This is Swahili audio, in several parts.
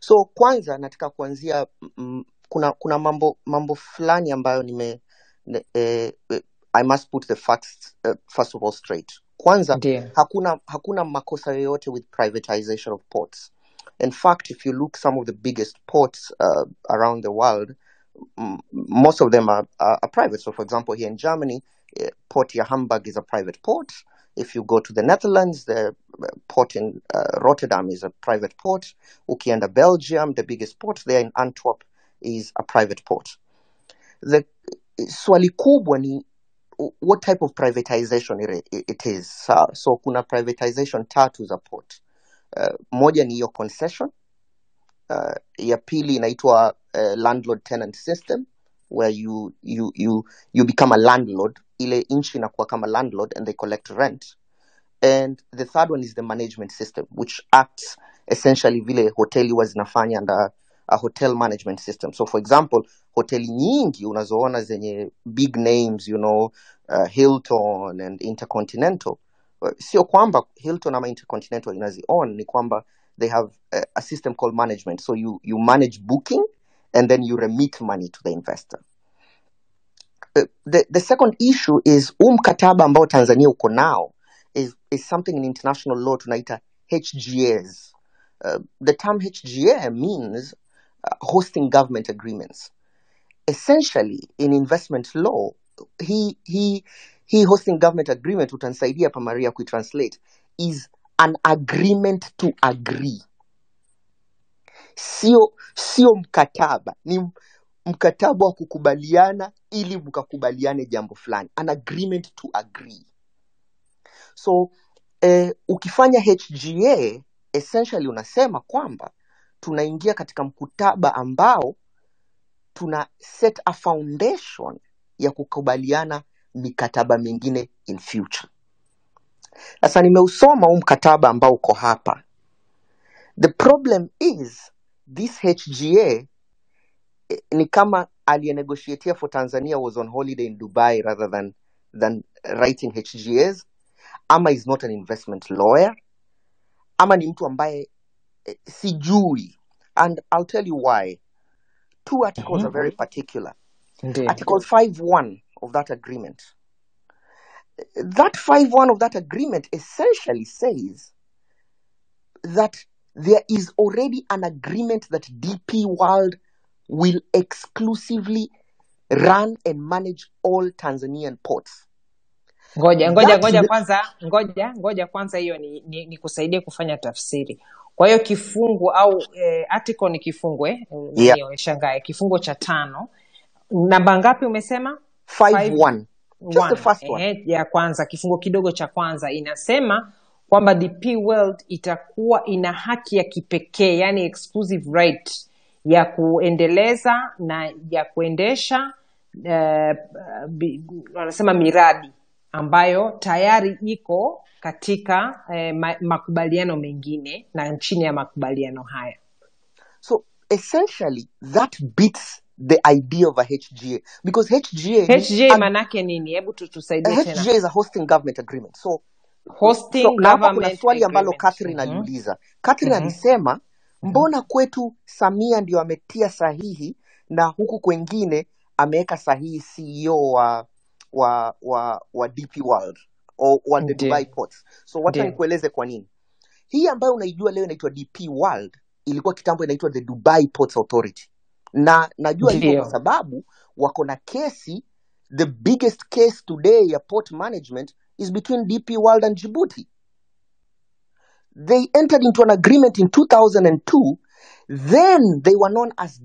So kwanza nataka kuanzia kuna mambo fulani ambayo I must put the facts first of all straight. Kwanza hakuna makosa yoyote with privatization of ports. In fact, if you look some of the biggest ports around the world, most of them are private. So for example, here in Germany, Port ya Hamburg is a private port. If you go to the Netherlands, the port in Rotterdam is a private port. Ukienda Belgium, the biggest port there in Antwerp is a private port. The swali kubwa ni what type of privatization it is. So kuna privatization tatu za port. Moja ni hiyo concession. Ya pili inaitwa landlord tenant system, where you become a landlord, ile nchi inakuwa kama landlord and they collect rent. And the third one is the management system, which acts essentially vile hoteli huwa zinafanya under a hotel management system. So for example, hoteli nyingi unazoona zenye big names, Hilton and Intercontinental, sio kwamba Hilton ama Intercontinental inazi-own, ni kwamba they have a system called management. So you manage booking and then you remit money to the investor. The second issue is mkataba ambao Tanzania uko nao is something in international law tunaita HGAs. The term HGA means hosting government agreements. Essentially, in investment law, he hosting government agreement, utansaidia pa Maria kuitranslate, is an agreement to agree. Sio mkataba, ni mkataba wa kukubaliana ili mkakubaliane jambo fulani. An agreement to agree. So, ukifanya HGA, essentially unasema kwamba tunaingia katika mkataba ambao tuna set a foundation ya kukubaliana mikataba mingine in future. Sasa nimeusoma mkataba ambao uko hapa. The problem is this HGA ni kama aliyenegotiatea for Tanzania was on holiday in Dubai rather than writing HGAs, ama is not an investment lawyer, ama ni mtu ambaye sijui. And I'll tell you why. Two articles are very particular. Indeed. Article 5.1 of that agreement. That 5.1 of that agreement essentially says that there is already an agreement that DP World will exclusively run and manage all Tanzanian ports. Ngoja kwanza hiyo ni kusaidie kufanya tafsiri. Kwa hiyo kifungu au article ni kifungu shangae kifungo cha 5. Namba ngapi umesema? 5.1. Just the first one. Ya kwanza, kifungo kidogo cha kwanza inasema kwamba DP World itakuwa ina haki ya kipekee, yani exclusive right ya kuendeleza na ya kuendesha wanasema miradi ambayo tayari iko katika makubaliano mengine na chini ya makubaliano haya. So essentially that beats the idea of a HGA, because HGA manake nini? Hebu tusaidie tena. HGA is a hosting government agreement. So government swali ambalo Catherine aliuliza. Catherine alisema mbona kwetu Samia ndio ametia sahihi na huku kwengine ameweka sahihi CEO wa DP World or the Dubai ports. So wacha nikueleze kwa nini. Hii ambayo unaijua leo inaitwa DP World ilikuwa kitambo inaitwa the Dubai Ports Authority. Na najua hivyo kwa sababu wako na kesi, the biggest case today ya port management is between DP World and Djibouti. They entered into an agreement in 2002. Then they were known as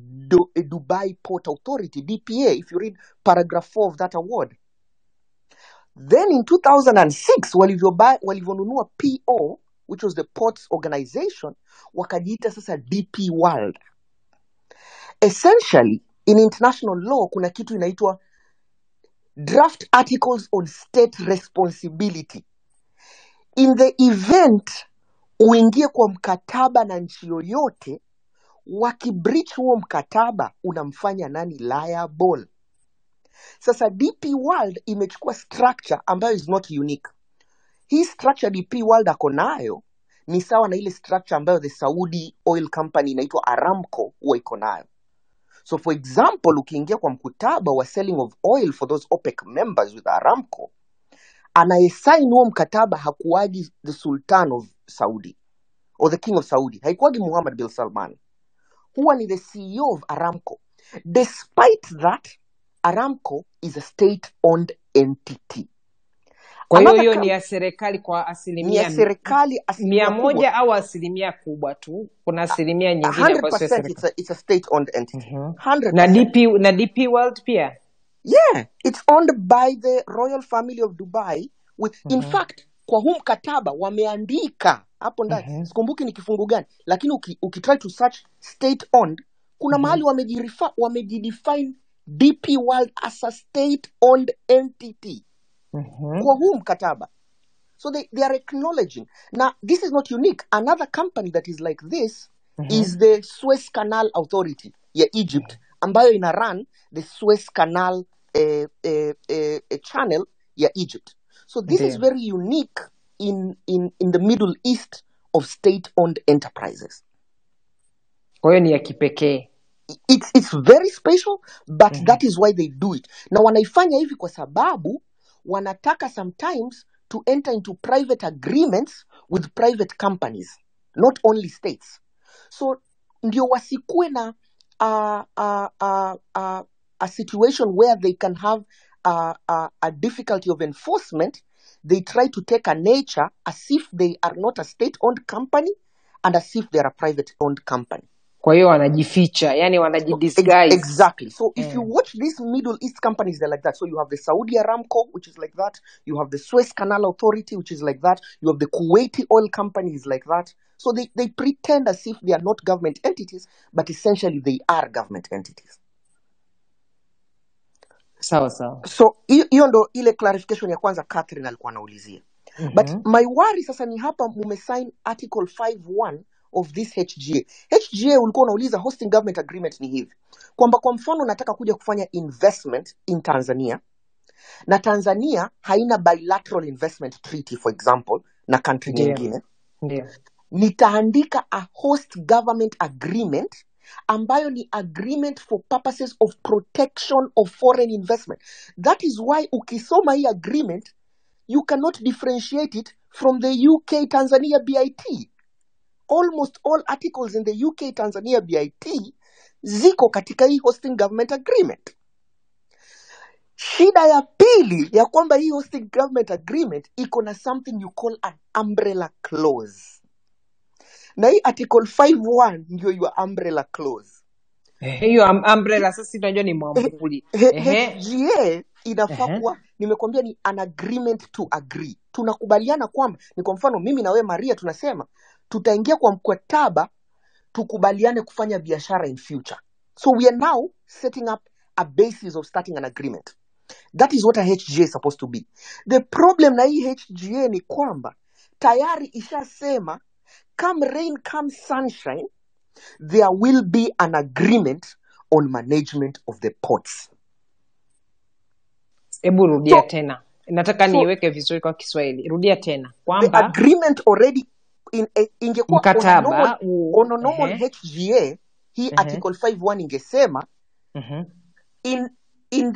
Dubai Port Authority, DPA, if you read paragraph 4 of that award. Then in 2006, walivonunua PO, which was the ports organization, wakajiita sasa DP World. Essentially, in international law, kuna kitu inaitwa draft articles on state responsibility. In the event uingie kwa mkataba na nchi yoyote, wakibreach huo mkataba, unamfanya nani liable? Sasa DP World imechukua structure ambayo is not unique. Hii structure DP World ako nayo ni sawa na ile structure ambayo the Saudi oil company inaitwa Aramco huwa iko nayo. So for example, ukiingia kwa mkataba wa selling of oil for those OPEC members with Aramco, anayesign huo mkataba hakuwaji the Sultan of Saudi or the King of Saudi, haikuwaji Muhammad bin Salman, huwa ni the CEO of Aramco. Despite that, Aramco is a state-owned entity. Kwa hiyo ni ya serikali kwa asilimia, ni ya serikali asilimia 100 au asilimia kubwa tu? Kuna asilimia nyingine ambayo sio serikali. It's a state-owned entity. 100%. Na DP World pia? Yeah, it's owned by the royal family of Dubai with in fact kwa huu mkataba wameandika hapo ndani, sikumbuki ni kifungu gani, lakini ukitry to search state owned, kuna mahali wamejidefine DP World as a state owned entity kwa huu mkataba. So they are acknowledging. Now this is not unique. Another company that is like this is the Suez Canal Authority ya Egypt, ambayo ina run the Suez Canal channel ya Egypt. So this is very unique in the Middle East of state-owned enterprises. Kwa hiyo ni ya kipekee. It's very special, but that is why they do it. Na wanaifanya hivi kwa sababu wanataka sometimes to enter into private agreements with private companies, not only states. So ndio wasikue na a situation where they can have a difficulty of enforcement. They try to take a nature as if they are not a state-owned company and as if they are a private-owned company. Kwa hiyo wanajificha, yani wanajidisguise. Exactly. So if you watch these Middle East companies, they're like that. So you have the Saudi Aramco, which is like that. You have the Suez Canal Authority, which is like that. You have the Kuwaiti oil companies like that. So they pretend as if they are not government entities, but essentially they are government entities. Sawa. So hiyo ndo ile clarification ya kwanza Catherine alikuwa anaulizia. But my worry sasa ni hapa mumesign article 5.1 of this HGA. HGA ulikuwa unauliza hosting government agreement ni hivi. Kwamba kwa mfano nataka kuja kufanya investment in Tanzania, na Tanzania haina bilateral investment treaty for example na country nyingine. Nitaandika a host government agreement ambayo ni agreement for purposes of protection of foreign investment. That is why ukisoma hii agreement you cannot differentiate it from the UK Tanzania BIT. Almost all articles in the UK Tanzania BIT ziko katika hii hosting government agreement. Shida ya pili ya kwamba hii hosting government agreement iko na something you call an umbrella clause. Na hii article 5.1 ndio your umbrella clause. Hiyo umbrella sasa tunajua ni mwambuli. HGA inafaa kuwa, nimekwambia ni an agreement to agree. Tunakubaliana kwamba ni kwa mfano mimi na wewe Maria tunasema tutaingia kwa mkataba tukubaliane kufanya biashara in future. So we are now setting up a basis of starting an agreement. That is what a HGA is supposed to be. The problem na hii HGA ni kwamba tayari ishasema come rain come sunshine there will be an agreement on management of the ports. Ebu rudia tena. Nataka niweke vizuri kwa Kiswahili. Rudia tena. Kwamba the agreement already ingekuwa mkataba on a normal HGA hii article 5.1 ingesema in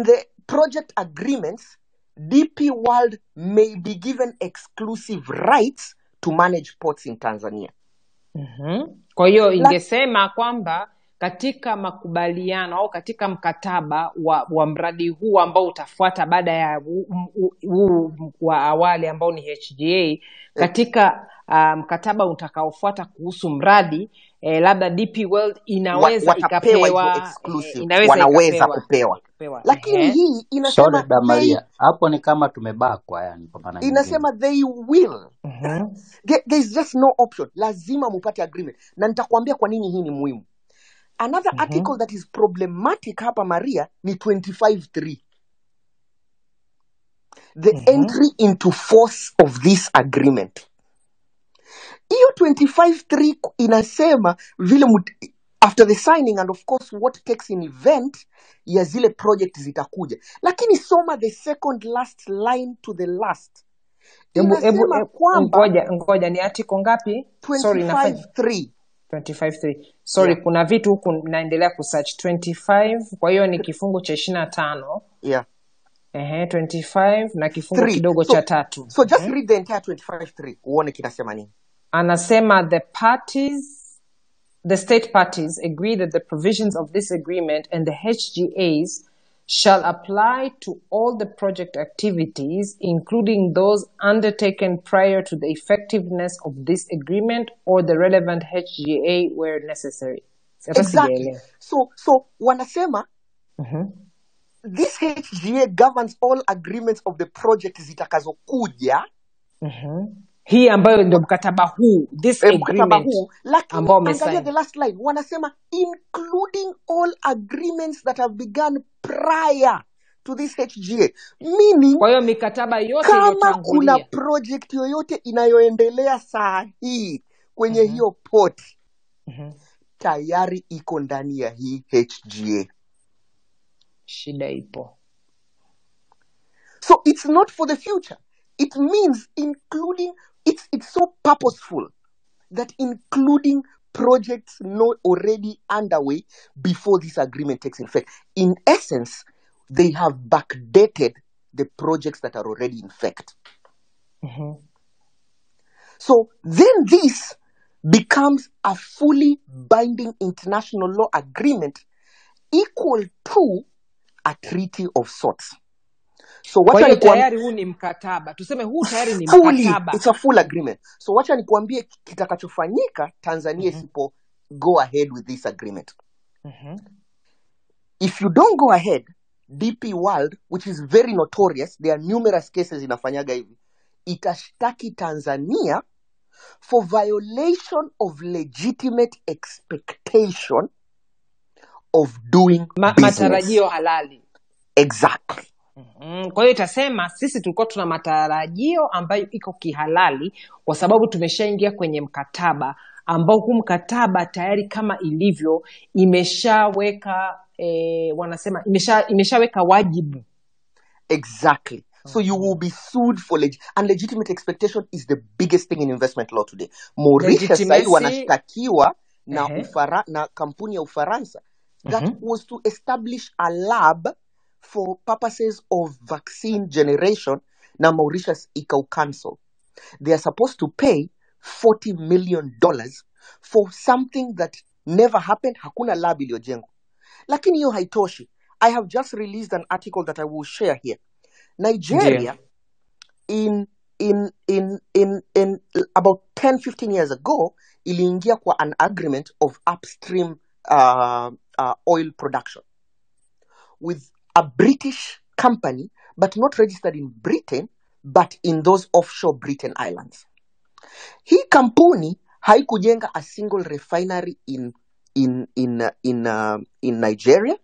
the project agreements DP World may be given exclusive rights to manage ports in Tanzania. Kwa hiyo ingesema kwamba katika makubaliano au katika mkataba wa mradi huu ambao utafuata baada ya huu wa awali ambao ni HGA, katika mkataba utakaofuata kuhusu mradi labda DP World inaweza ikapewa exclusive, wanaweza kupewa. Lakini hii inasema Maria, hapo ni kama tumebakwa yani kwa maana nyingine. Inasema they will. There is just no option. Lazima mupate agreement. Na nitakwambia kwa nini hii ni muhimu. Another article that is problematic hapa Maria ni 25.3. The entry into force of this agreement. Hiyo 25.3 inasema vile after the signing and of course what takes in event ya zile project zitakuja. Lakini soma the second last line to the last. inasema kwamba ngoja ni article ngapi? Sorry, 25.3. 25.3. Sorry, yeah. Kuna vitu huku naendelea kusearch 25, kwa hiyo ni kifungu cha 25. Yeah. 25 na kifungu kidogo cha 3. So just read the entire 25.3 uone kinasema nini. Anasema the state parties agree that the provisions of this agreement and the HGAs shall apply to all the project activities, including those undertaken prior to the effectiveness of this agreement or the relevant HGA where necessary. Exactly. So wanasema this HGA governs all agreements of the project zitakazokuja. Hii ambayo ndio mkataba huu, this agreement ambao angalia the last line, wanasema including all agreements that have begun prior to this HGA, meaning kwa hiyo mikataba yote iliyotangulia, kama kuna project yoyote inayoendelea saa hii kwenye hiyo port tayari iko ndani ya hii HGA. Shida ipo. So it's not for the future. It means including, it's so purposeful that including projects not already underway before this agreement takes effect. In essence, they have backdated the projects that are already in effect. So then this becomes a fully binding international law agreement equal to a treaty of sorts. So wacha tayari huu ni mkataba. Tuseme huu tayari ni mkataba. It's a full agreement. So wacha nikuambie kitakachofanyika Tanzania isipo go ahead with this agreement. If you don't go ahead, DP World, which is very notorious, there are numerous cases inafanyaga hivi, itashtaki Tanzania for violation of legitimate expectation of doing business. Matarajio halali. Exactly. Kwa hiyo itasema sisi tulikuwa tuna matarajio ambayo iko kihalali kwa sababu tumeshaingia kwenye mkataba ambao huu mkataba tayari kama ilivyo imeshaweka wanasema imeshaweka wajibu. Exactly. So you will be sued for and legitimate expectation is the biggest thing in investment law today. Mauritius sasa wanashtakiwa na kampuni ya Ufaransa that was to establish a lab for purposes of vaccine generation. Now Mauritius ikau cancel. They are supposed to pay $40 million for something that never happened. Hakuna lab iliyojengwa. Lakini hiyo haitoshi. I have just released an article that I will share here. Nigeria, in about 10-15 years ago, iliingia kwa an agreement of upstream oil production with a British company, but not registered in Britain, but in those offshore Britain islands. Hii kampuni haikujenga a single refinery in Nigeria,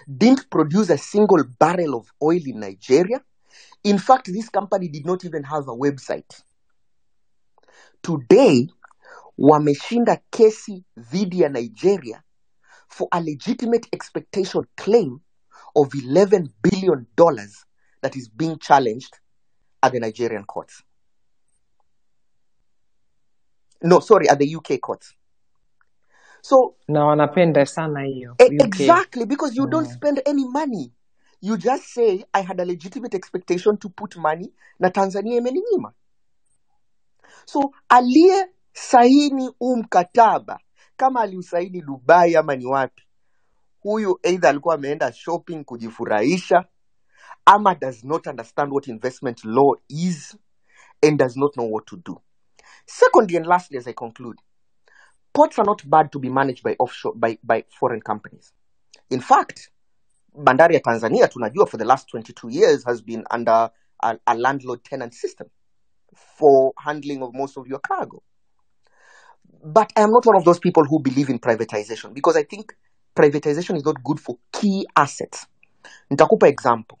didn't produce a single barrel of oil in Nigeria. In fact, this company did not even have a website. Today, wameshinda kesi dhidi ya Nigeria for a legitimate expectation claim of $11 billion that is being challenged at the Nigerian courts. No, sorry, at the UK courts. So, na wanapenda sana hiyo. Exactly, because you don't spend any money. You just say, I had a legitimate expectation to put money, na Tanzania imeninyima. So, aliye saini mkataba, kama aliusaini Dubai ama ni wapi, huyu either alikuwa ameenda shopping kujifurahisha, ama does not understand what investment law is, and does not know what to do. Secondly and lastly, as I conclude, ports are not bad to be managed by foreign companies. In fact, bandari ya Tanzania, tunajua, for the last 22 years has been under a landlord-tenant system for handling of most of your cargo. But I am not one of those people who believe in privatization, because I think privatization is not good for key assets. Nitakupa example.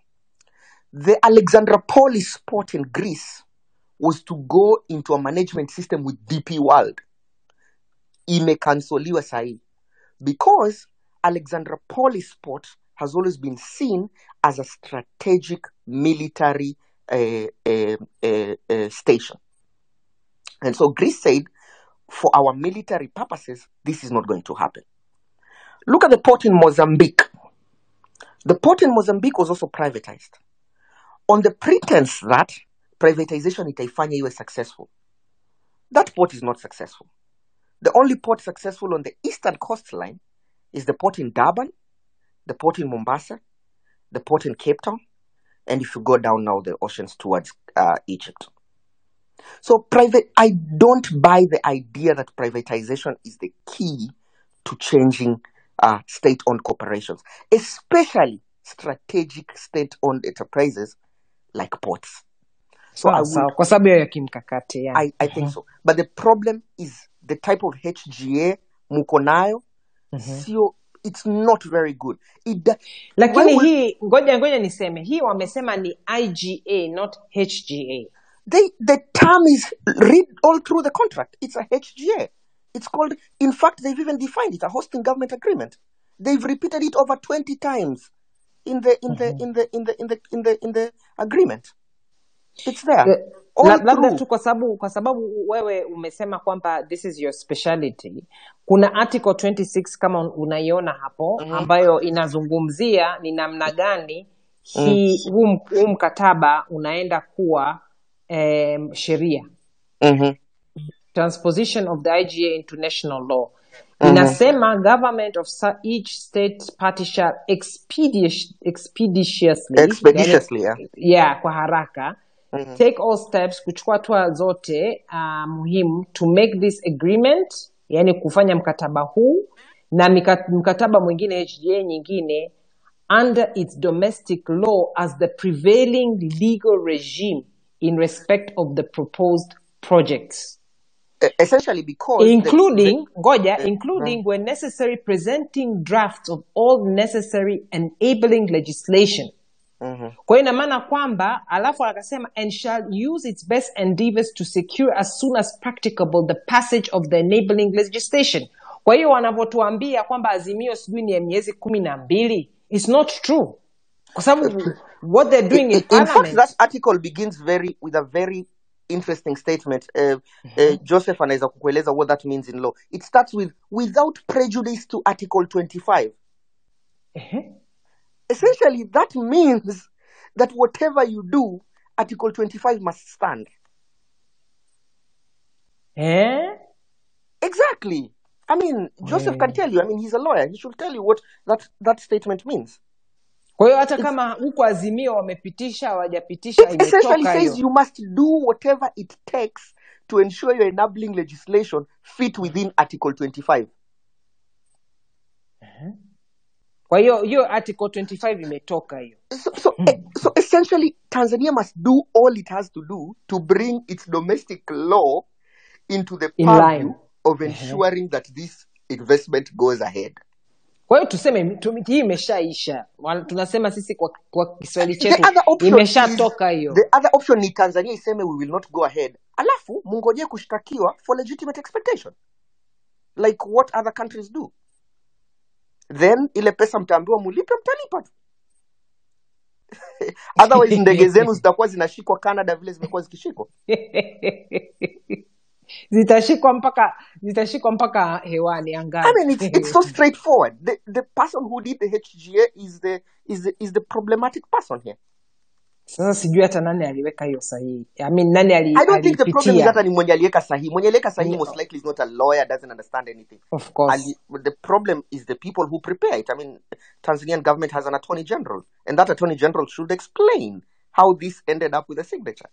The Alexandroupolis port in Greece was to go into a management system with DP World. Imekansoliwa sahi, because Alexandroupolis port has always been seen as a strategic military station. And so Greece said, for our military purposes, this is not going to happen. Look at the port in Mozambique. The port in Mozambique was also privatized on the pretense that privatization itaifanya iwe successful. That port is not successful. The only port successful on the eastern coastline is the port in Durban, the port in Mombasa, the port in Cape Town, and if you go down now the oceans towards Egypt. So I don't buy the idea that privatization is the key to changing state-owned corporations, especially strategic state-owned enterprises like ports. So kwa sababu ya kimkakati, yeah. I think so. But the problem is the type of HGA muko nayo, it's not very good. Lakini hii ngoja niseme, hii wamesema ni IGA, not HGA. The term is read all through the contract. It's a HGA. It's called, in fact, they've even defined it, a hosting government agreement. They've repeated it over 20 times in the agreement. It's there. Labda tu kwa sababu wewe umesema kwamba this is your specialty. Kuna article 26 kama unaiona hapo, ambayo inazungumzia ni namna gani huu mkataba unaenda kuwa sheria. Transposition of the IGA into national law. Inasema government of each state party shall expeditiously, kwa haraka, take all steps, kuchukua hatua zote muhimu to make this agreement, yani kufanya mkataba huu na mkataba mwingine HGA nyingine under its domestic law as the prevailing legal regime in respect of the proposed projects. Essentially because including when necessary presenting drafts of all necessary enabling legislation. Kwa hiyo ina maana kwamba alafu akasema and shall use its best endeavors to secure as soon as practicable the passage of the enabling legislation. Kwa hiyo wanavyotuambia kwamba azimio sijui ni ya miezi 12, it's not true. Kwa sababu what they're doing in parliament. In fact, that article begins with a very interesting statement. Joseph anaweza kukueleza what that means in law. It starts with, without prejudice to Article 25. Essentially, that means that whatever you do, Article 25 must stand. Exactly. I mean, Joseph can tell you. I mean, he's a lawyer. He should tell you what that statement means. Kwa hiyo hata kama huko azimio wamepitisha hawajapitisha imetoka hiyo. It essentially says you must do whatever it takes to ensure your enabling legislation fit within Article 25. Kwa hiyo Article 25 imetoka hiyo. So essentially Tanzania must do all it has to do to bring its domestic law into the purview of ensuring that this investment goes ahead. Kwa hiyo tuseme hii imeshaisha. Tunasema sisi kwa Kiswahili chetu imeshatoka hiyo. The other option ni Tanzania iseme we will not go ahead. Alafu mungoje kushtakiwa for legitimate expectation. Like what other countries do. Then ile pesa mtaambiwa mulipe mtalipa tu. Otherwise ndege zenu zitakuwa zinashikwa Canada vile zimekuwa zikishikwa. Zitashikwa mpaka hewani angani. I mean it's so straightforward. The person who did the HGA is the problematic person here. Sasa sijui hata nani aliweka hiyo sahihi. I mean nani alipitia. I don't think the problem is that ni mwenye aliweka sahihi. Mwenye aliweka sahihi most likely is not a lawyer, doesn't understand anything. Of course. The problem is the people who prepare it. I mean, Tanzanian government has an attorney general, and that attorney general should explain how this ended up with a signature.